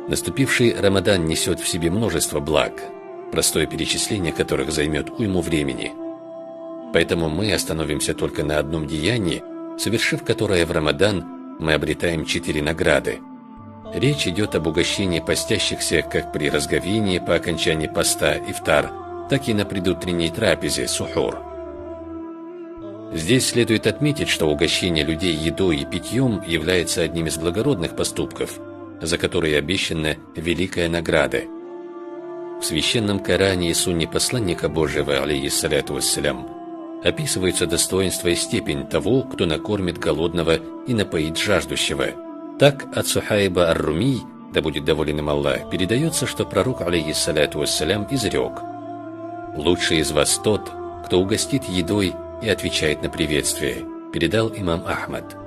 Наступивший Рамадан несет в себе множество благ, простое перечисление которых займет уйму времени. Поэтому мы остановимся только на одном деянии, совершив которое в Рамадан, мы обретаем 4 награды. Речь идет об угощении постящихся как при разговении по окончании поста ифтар, так и на предутренней трапезе сухур. Здесь следует отметить, что угощение людей едой и питьем является одним из благородных поступков, за которые обещана великая награда. В священном Коране и сунне посланника Божьего, алейхиссаляту вассалям, описываются достоинства и степень того, кто накормит голодного и напоит жаждущего. Так от Сухайба ар-Руми, да будет доволен им Аллах, передается, что пророк, алейхиссаляту вассалям, изрек: «Лучший из вас тот, кто угостит едой и отвечает на приветствие», передал имам Ахмад.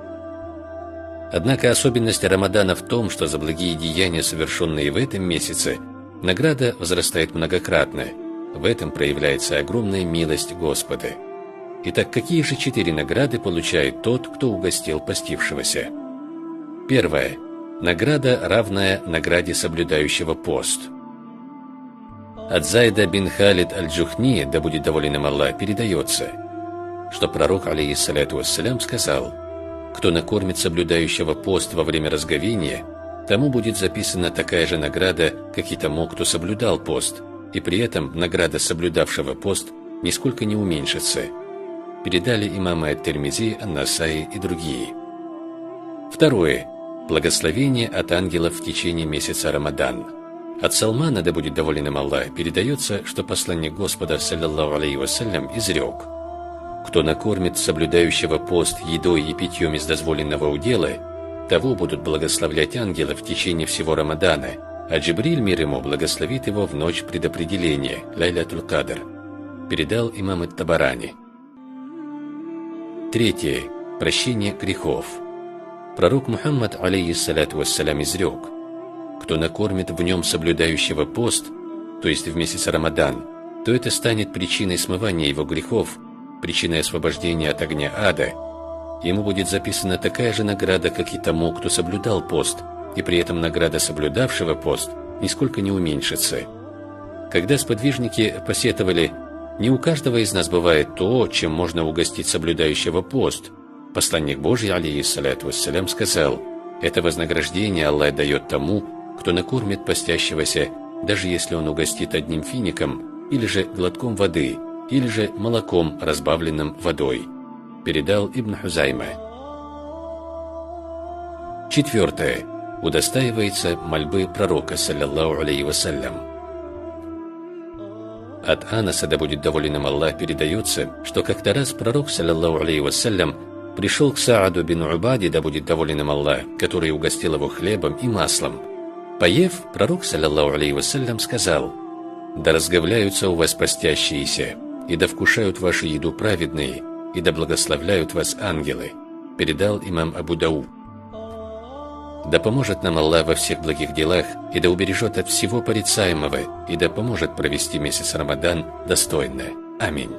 Однако особенность Рамадана в том, что за благие деяния, совершенные в этом месяце, награда возрастает многократно. В этом проявляется огромная милость Господа. Итак, какие же 4 награды получает тот, кто угостил постившегося? Первое. Награда, равная награде соблюдающего пост. От Зайда бин Халид аль-Джухни, да будет доволен им Аллах, передается, что пророк, алейхиссаляту вассалям, сказал: «Кто накормит соблюдающего пост во время разговения, тому будет записана такая же награда, как и тому, кто соблюдал пост, и при этом награда соблюдавшего пост нисколько не уменьшится». Передали имамы ат-Тирмизи, ан-Насаи и другие. Второе. Благословение от ангелов в течение месяца Рамадан. От Салмана, да будет доволен им Аллах, передается, что посланник Господа, саллаллаху алейхи вассалям, изрек: «Кто накормит соблюдающего пост едой и питьем из дозволенного удела, того будут благословлять ангелы в течение всего Рамадана, а Джибриль, мир ему, благословит его в ночь предопределения, Лайлятуль Кадр». Передал имам ат-Табарани. Третье. Прощение грехов. Пророк Мухаммад, алейхиссаляту вассалям, изрек: «Кто накормит в нем соблюдающего пост, то есть в месяц Рамадан, то это станет причиной смывания его грехов, причиной освобождения от огня ада. Ему будет записана такая же награда, как и тому, кто соблюдал пост, и при этом награда соблюдавшего пост нисколько не уменьшится». Когда сподвижники посетовали: «Не у каждого из нас бывает то, чем можно угостить соблюдающего пост», посланник Божий, алейхиссаляту вассалям, сказал: «Это вознаграждение Аллах дает тому, кто накормит постящегося, даже если он угостит одним фиником, или же глотком воды, или же молоком, разбавленным водой». Передал Ибн Хузайма. Четвертое. Удостаивается мольбы пророка, саллаллаху алейхи вассалям. От Анаса, да будет доволен им Аллах, передается, что как-то раз пророк, саллаллаху алейхи вассалям, пришел к Сааду бин Убаде, да будет доволен им Аллах, который угостил его хлебом и маслом. Поев, пророк, саллаллаху алейхи вассалям, сказал: «Да разговляются у вас постящиеся, и да вкушают вашу еду праведные, и да благословляют вас ангелы». Передал имам Абу Дауд. Да поможет нам Аллах во всех благих делах, и да убережет от всего порицаемого, и да поможет провести месяц Рамадан достойно. Аминь.